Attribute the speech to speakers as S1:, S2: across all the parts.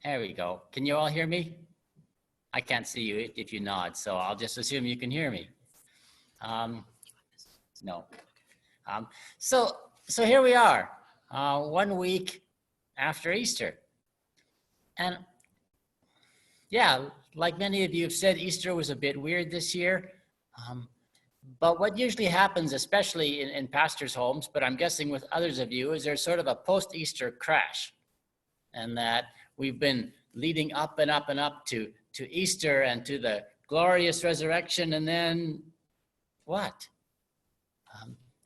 S1: There we go. Can you all hear me? I can't see you if you nod, so I'll just assume you can hear me. No. So here we are, 1 week after Easter. And yeah, like many of you have said, Easter was a bit weird this year. But what usually happens, especially in pastors' homes, but I'm guessing with others of you, is there's sort of a post-Easter crash. And that we've been leading up and up and up to Easter and to the glorious resurrection, and then what?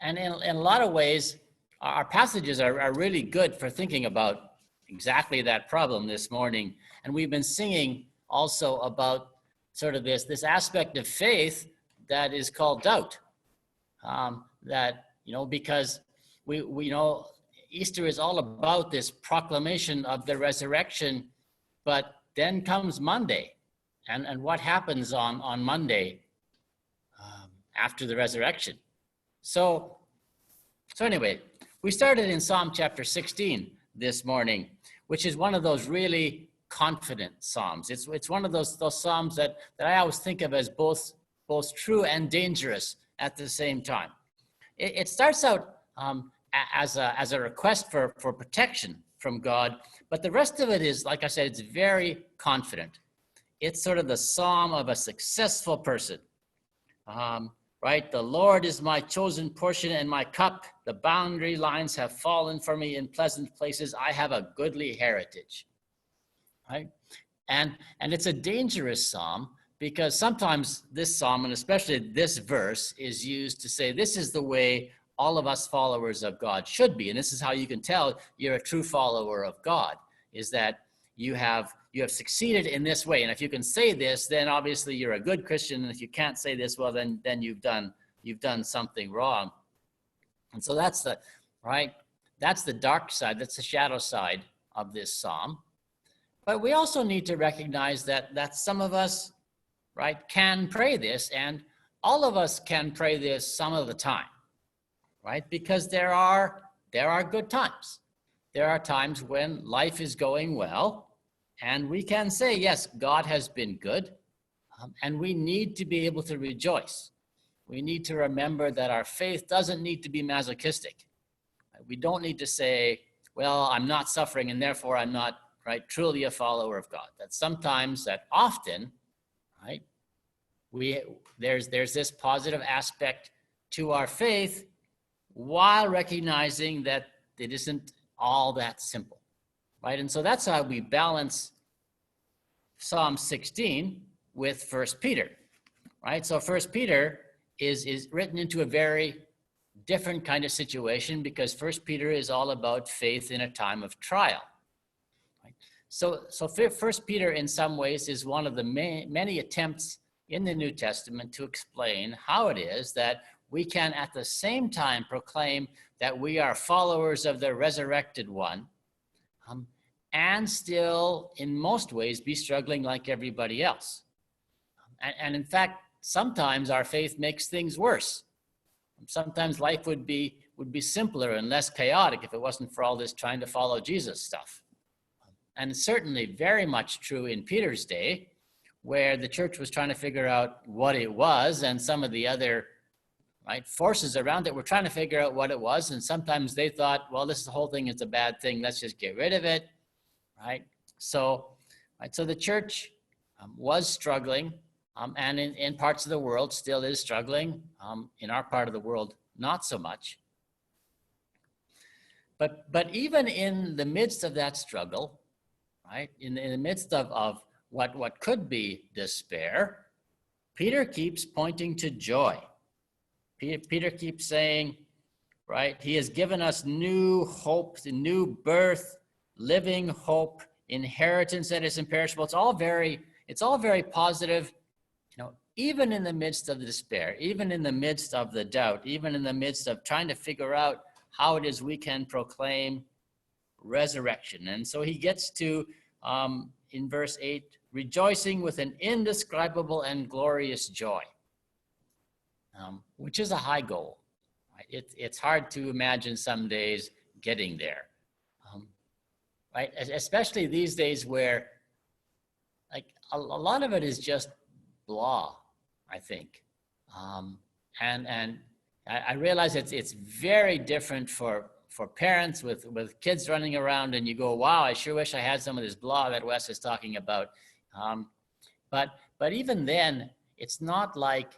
S1: And in a lot of ways, our passages are really good for thinking about exactly that problem this morning. And we've been singing also about sort of this aspect of faith that is called doubt. That, because we know Easter is all about this proclamation of the resurrection, but then comes Monday. And what happens on Monday after the resurrection? So anyway, we started in Psalm chapter 16 this morning, which is one of those really confident Psalms. It's one of those Psalms that I always think of as both true and dangerous at the same time. It starts out as a request for protection from God, but the rest of it is, like I said, it's very confident. It's sort of the psalm of a successful person, right? The Lord is my chosen portion and my cup. The boundary lines have fallen for me in pleasant places. I have a goodly heritage, right? And it's a dangerous psalm because sometimes this psalm, and especially this verse, is used to say this is the way all of us followers of God should be. And this is how you can tell you're a true follower of God, is that you have succeeded in this way. And if you can say this, then obviously you're a good Christian. And if you can't say this, well, then you've done something wrong. And so that's the dark side. That's the shadow side of this psalm. But we also need to recognize that some of us, right, can pray this, and all of us can pray this some of the time, right? Because there are good times. There are times when life is going well, and we can say, yes, God has been good, and we need to be able to rejoice. We need to remember that our faith doesn't need to be masochistic. We don't need to say, well, I'm not suffering, and therefore I'm not, right, truly a follower of God. That often, right, there's this positive aspect to our faith while recognizing that it isn't all that simple, right? And so that's how we balance Psalm 16 with 1 Peter, right? So 1 Peter is written into a very different kind of situation because 1 Peter is all about faith in a time of trial. Right? So 1 Peter in some ways is one of the many attempts in the New Testament to explain how it is that we can at the same time proclaim that we are followers of the resurrected one, and still in most ways be struggling like everybody else. And in fact, sometimes our faith makes things worse. Sometimes life would be simpler and less chaotic if it wasn't for all this trying to follow Jesus stuff. And certainly very much true in Peter's day, where the church was trying to figure out what it was, and some of the other, right, forces around it were trying to figure out what it was. And sometimes they thought, well, the whole thing is a bad thing. Let's just get rid of it, right? So the church was struggling, and in parts of the world still is struggling. In our part of the world, not so much. But even in the midst of that struggle, right, in the midst of what could be despair, Peter keeps pointing to joy. Peter keeps saying, right, he has given us new hope, new birth, living hope, inheritance that is imperishable. It's all very positive, even in the midst of the despair, even in the midst of the doubt, even in the midst of trying to figure out how it is we can proclaim resurrection. And so he gets to, in verse 8, rejoicing with an indescribable and glorious joy, which is a high goal. Right? It's hard to imagine some days getting there. right? Especially these days where like a lot of it is just blah, I think. Um, and I realize it's very different for parents with kids running around, and you go, wow, I sure wish I had some of this blah that Wes is talking about. Um, but even then, it's not like,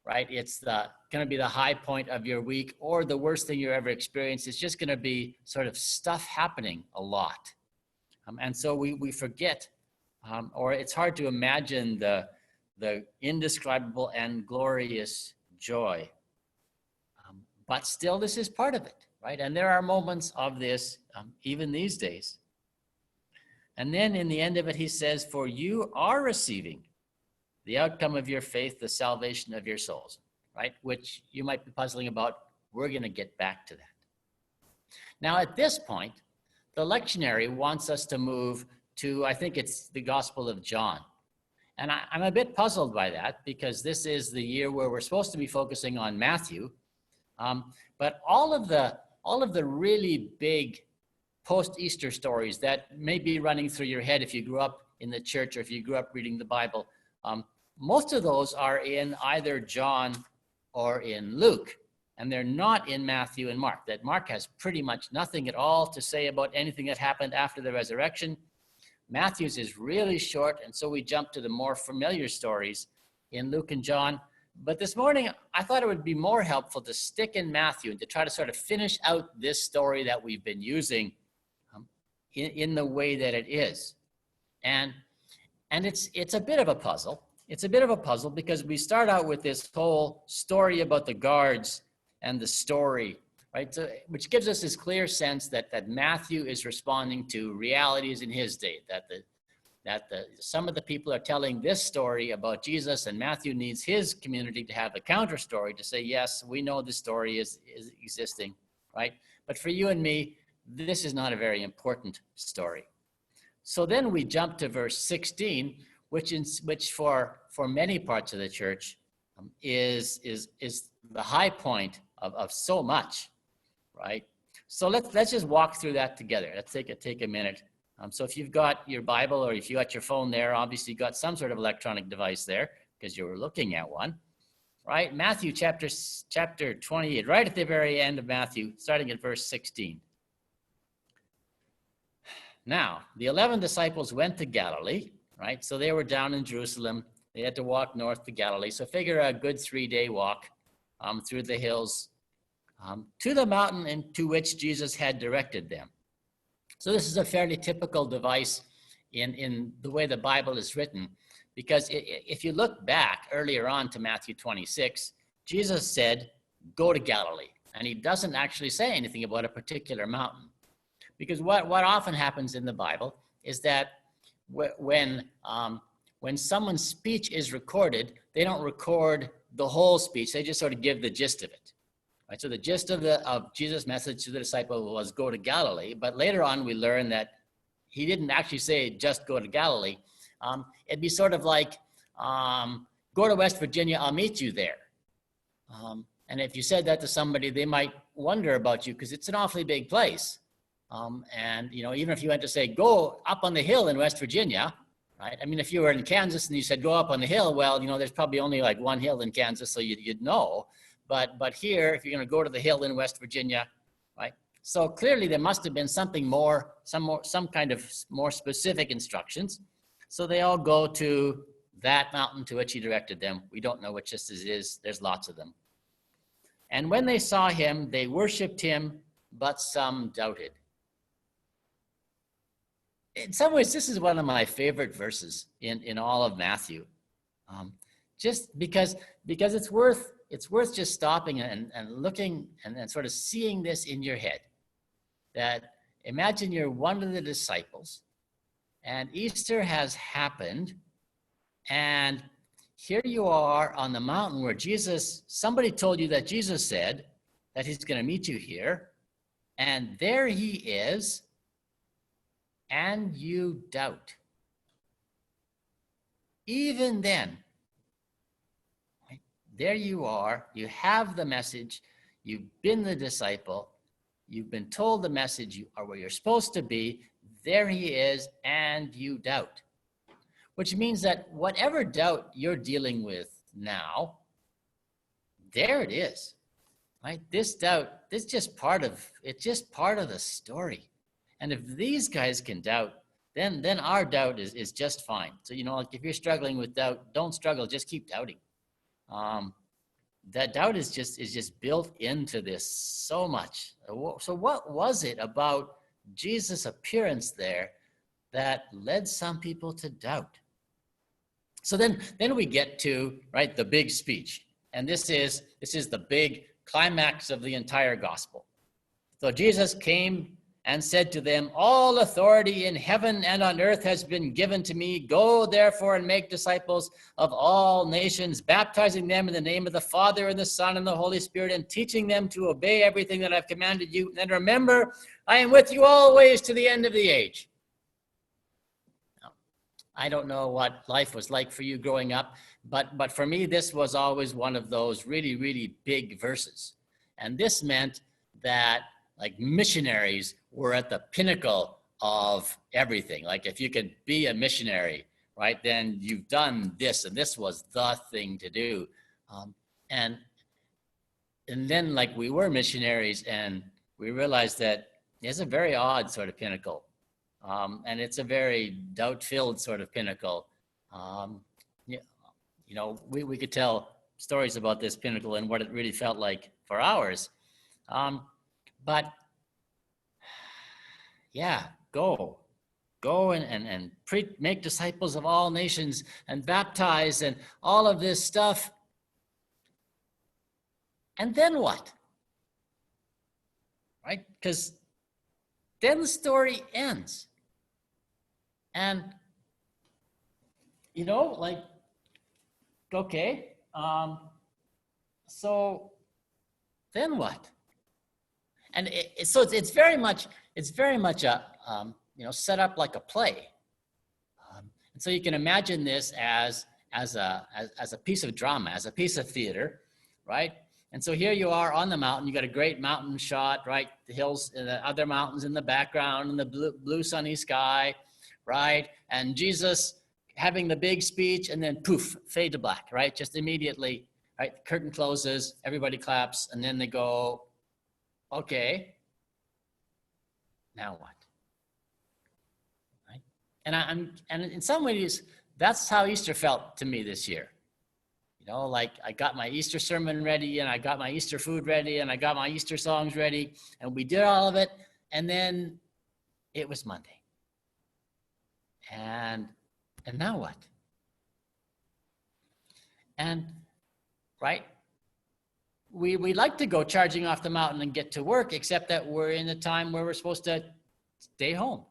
S1: right, it's the going to be the high point of your week or the worst thing you ever experienced. It's just going to be sort of stuff happening a lot. And so we forget, or it's hard to imagine the indescribable and glorious joy. But still, this is part of it, right? And there are moments of this even these days. And then in the end of it, he says, for you are receiving the outcome of your faith, the salvation of your souls, right? Which you might be puzzling about. We're going to get back to that. Now, at this point, the lectionary wants us to move to, I think it's the Gospel of John. And I'm a bit puzzled by that because this is the year where we're supposed to be focusing on Matthew. But all of the really big post-Easter stories that may be running through your head if you grew up in the church or if you grew up reading the Bible, most of those are in either John or in Luke, and they're not in Matthew and Mark. That Mark has pretty much nothing at all to say about anything that happened after the resurrection. Matthew's is really short, and so we jump to the more familiar stories in Luke and John. But this morning, I thought it would be more helpful to stick in Matthew and to try to sort of finish out this story that we've been using in the way that it is. And it's a bit of a puzzle. It's a bit of a puzzle because we start out with this whole story about the guards and the story, right? So, which gives us this clear sense that Matthew is responding to realities in his day, that some of the people are telling this story about Jesus, and Matthew needs his community to have a counter story to say, yes, we know the story is existing, right? But for you and me, this is not a very important story. So then we jump to verse 16, which for many parts of the church is the high point of so much, right? So let's just walk through that together. Let's take a minute. So if you've got your Bible or if you got your phone there, obviously you got some sort of electronic device there because you were looking at one, right? Matthew chapter 28, right at the very end of Matthew, starting at verse 16. Now, the 11 disciples went to Galilee, right? So they were down in Jerusalem. They had to walk north to Galilee. So figure a good 3-day walk through the hills to the mountain into which Jesus had directed them. So this is a fairly typical device in the way the Bible is written, because if you look back earlier on to Matthew 26, Jesus said, go to Galilee. And he doesn't actually say anything about a particular mountain. Because what often happens in the Bible is that when someone's speech is recorded, they don't record the whole speech. They just sort of give the gist of it. Right? So the gist of Jesus' message to the disciple was go to Galilee. But later on, we learn that he didn't actually say just go to Galilee. It'd be sort of like, go to West Virginia, I'll meet you there. And if you said that to somebody, they might wonder about you because it's an awfully big place. And, even if you went to say, go up on the hill in West Virginia, right? I mean, if you were in Kansas and you said, go up on the hill, well, there's probably only like one hill in Kansas, so you'd know. But here, if you're going to go to the hill in West Virginia, right? So clearly there must have been some kind of more specific instructions. So they all go to that mountain to which he directed them. We don't know which this is. There's lots of them. And when they saw him, they worshiped him, but some doubted. In some ways, this is one of my favorite verses in all of Matthew, just because it's worth just stopping and looking and sort of seeing this in your head. That imagine you're one of the disciples, and Easter has happened, and here you are on the mountain where somebody told you that Jesus said that he's going to meet you here, and there he is. And you doubt. Even then, right, there you are, you have the message, you've been the disciple, you've been told the message, you are where you're supposed to be, there he is, and you doubt. Which means that whatever doubt you're dealing with now, there it is, right? This doubt, it's just part of the story. And if these guys can doubt, then our doubt is just fine. So, like if you're struggling with doubt, don't struggle, just keep doubting. That doubt is just built into this so much. So what was it about Jesus' appearance there that led some people to doubt? So then we get to, right, the big speech. And this is the big climax of the entire gospel. So Jesus came and said to them, "All authority in heaven and on earth has been given to me. Go therefore and make disciples of all nations, baptizing them in the name of the Father and the Son and the Holy Spirit, and teaching them to obey everything that I've commanded you. And remember, I am with you always to the end of the age." Now, I don't know what life was like for you growing up, but for me, this was always one of those really, really big verses. And this meant that like missionaries were at the pinnacle of everything. Like if you could be a missionary, right, then you've done this, and this was the thing to do. And then like we were missionaries, and we realized that it's a very odd sort of pinnacle. And it's a very doubt-filled sort of pinnacle. We could tell stories about this pinnacle and what it really felt like for hours. But yeah, go and make disciples of all nations and baptize and all of this stuff. And then what? Right? Because then the story ends. And, okay, so then what? And so it's very much a set up like a play, and so you can imagine this as a piece of drama, as a piece of theater, right? And so here you are on the mountain. You got a great mountain shot, right? The hills and the other mountains in the background, and the blue sunny sky, right? And Jesus having the big speech, and then poof, fade to black, right? Just immediately, right? The curtain closes, everybody claps, and then they go, okay, now what? Right? And in some ways, that's how Easter felt to me this year. Like I got my Easter sermon ready, and I got my Easter food ready, and I got my Easter songs ready, and we did all of it, and then it was Monday. And now what? And right? We like to go charging off the mountain and get to work, except that we're in a time where we're supposed to stay home.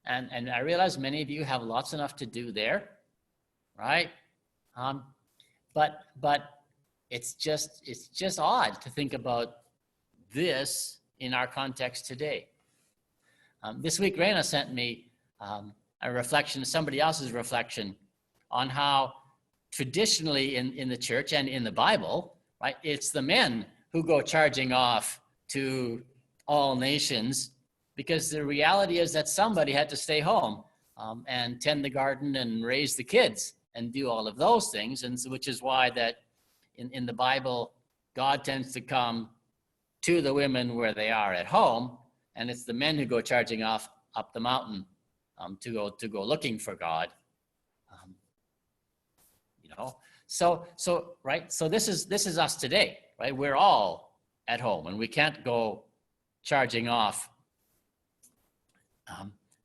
S1: And I realize many of you have lots enough to do there, right? But it's just odd to think about this in our context today. This week, Raina sent me a reflection, somebody else's reflection, on how traditionally in the church and in the Bible, right, it's the men who go charging off to all nations, because the reality is that somebody had to stay home and tend the garden and raise the kids and do all of those things, and so, which is why that in the Bible, God tends to come to the women where they are at home, and it's the men who go charging off up the mountain to go looking for God. So right. So this is us today, right? We're all at home, and we can't go charging off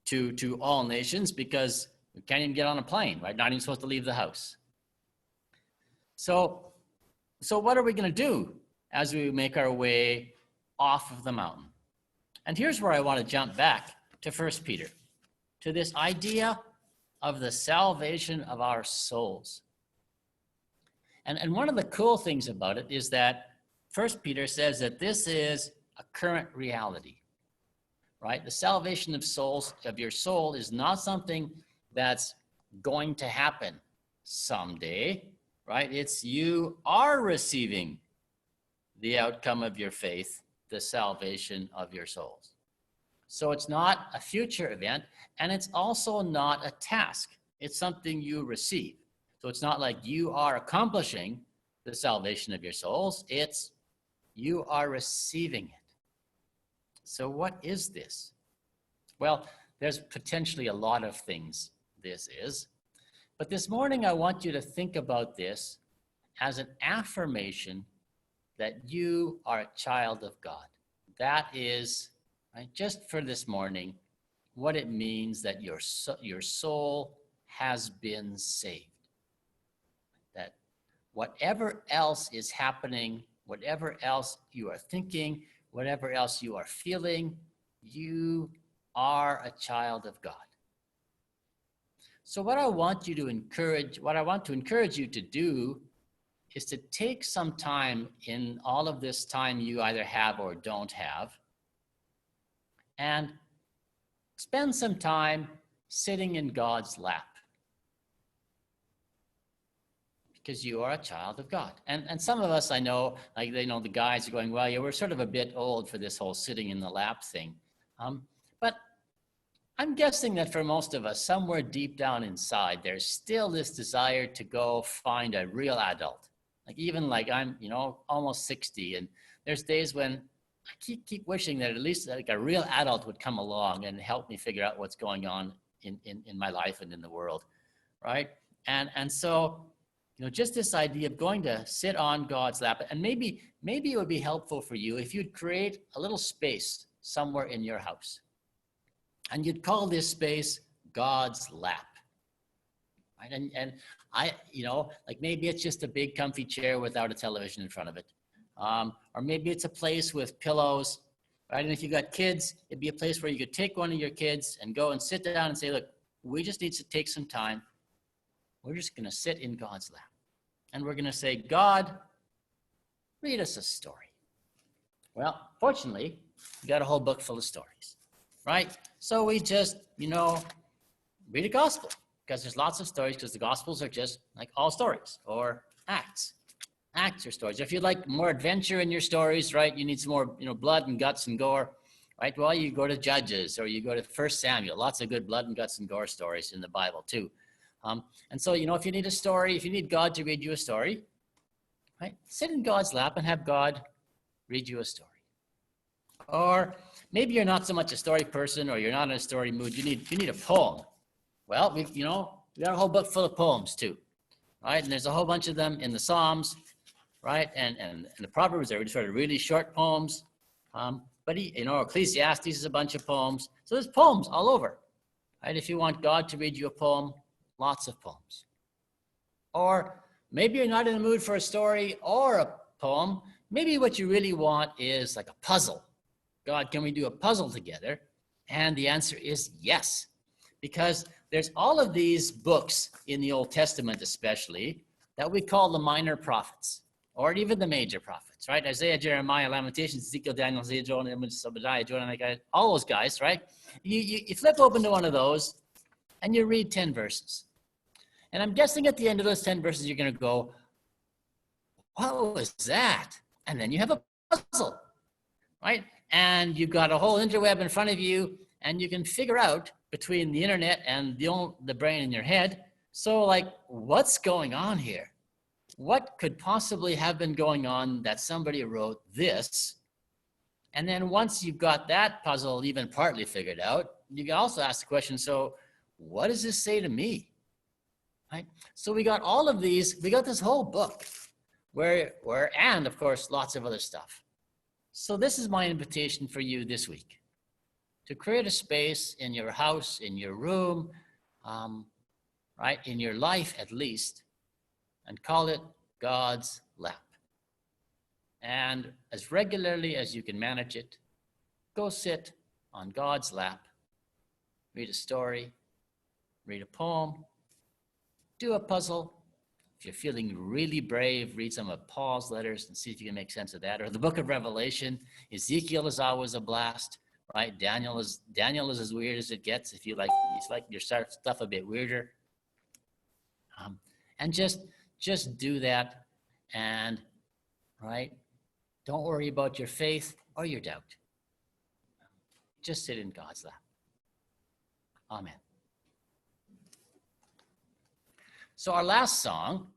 S1: to all nations, because we can't even get on a plane, right? Not even supposed to leave the house. So what are we going to do as we make our way off of the mountain? And here's where I want to jump back to 1 Peter, to this idea of the salvation of our souls. And one of the cool things about it is that 1 Peter says that this is a current reality, right? The salvation of your soul is not something that's going to happen someday, right? It's you are receiving the outcome of your faith, the salvation of your souls. So it's not a future event, and it's also not a task. It's something you receive. So it's not like you are accomplishing the salvation of your souls. It's you are receiving it. So what is this? Well, there's potentially a lot of things this is. But this morning, I want you to think about this as an affirmation that you are a child of God. That is, right, just for this morning, what it means that your soul has been saved. That whatever else is happening, whatever else you are thinking, whatever else you are feeling, you are a child of God. So what I want to encourage you to do is to take some time in all of this time you either have or don't have, and spend some time sitting in God's lap. Because you are a child of God. And some of us, I know, like the guys are going, well, yeah, we're sort of a bit old for this whole sitting in the lap thing. But I'm guessing that for most of us, somewhere deep down inside, there's still this desire to go find a real adult. Like I'm, almost 60, and there's days when I keep wishing that at least like a real adult would come along and help me figure out what's going on in my life and in the world, right? And so, just this idea of going to sit on God's lap, and maybe it would be helpful for you if you'd create a little space somewhere in your house, and you'd call this space God's lap. Right? And I, like maybe it's just a big comfy chair without a television in front of it. Or maybe it's a place with pillows, right? And if you got kids, it'd be a place where you could take one of your kids and go and sit down and say, look, we just need to take some time. We're just going to sit in God's lap. And we're going to say, God, read us a story. Well, fortunately, we got a whole book full of stories, right? So we just, read a gospel, because there's lots of stories, because the gospels are just like all stories, or acts or stories. If you'd like more adventure in your stories, right, you need some more, blood and guts and gore, right? Well, you go to Judges, or you go to 1 Samuel. Lots of good blood and guts and gore stories in the Bible too. And so, if you need a story, if you need God to read you a story, right, sit in God's lap and have God read you a story. Or maybe you're not so much a story person, or you're not in a story mood. You need a poem. Well, we got a whole book full of poems too, right? And there's a whole bunch of them in the Psalms, right? And the Proverbs are sort of really short poems. But Ecclesiastes is a bunch of poems. So there's poems all over, right? If you want God to read you a poem, lots of poems. Or maybe you're not in the mood for a story or a poem. Maybe what you really want is like a puzzle. God, can we do a puzzle together? And the answer is yes, because there's all of these books in the Old Testament especially that we call the minor prophets, or even the major prophets, right? Isaiah, Jeremiah, Lamentations, Ezekiel, Daniel, Isaiah, Jonah, Obadiah, Jonah, all those guys, right? You flip open to one of those and you read 10 verses. And I'm guessing at the end of those 10 verses, you're going to go, what was that? And then you have a puzzle, right? And you've got a whole interweb in front of you, and you can figure out between the internet and the brain in your head, so like, what's going on here? What could possibly have been going on that somebody wrote this? And then once you've got that puzzle even partly figured out, you can also ask the question, so what does this say to me? Right? So we got all of these, we got this whole book and of course, lots of other stuff. So this is my invitation for you this week, to create a space in your house, in your room, right, in your life at least, and call it God's lap. And as regularly as you can manage it, go sit on God's lap, read a story, read a poem, do a puzzle. If you're feeling really brave, read some of Paul's letters and see if you can make sense of that. Or the book of Revelation. Ezekiel is always a blast, right? Daniel is as weird as it gets if you like your stuff a bit weirder. And just do that, and right, don't worry about your faith or your doubt. just sit in God's lap. Amen. So our last song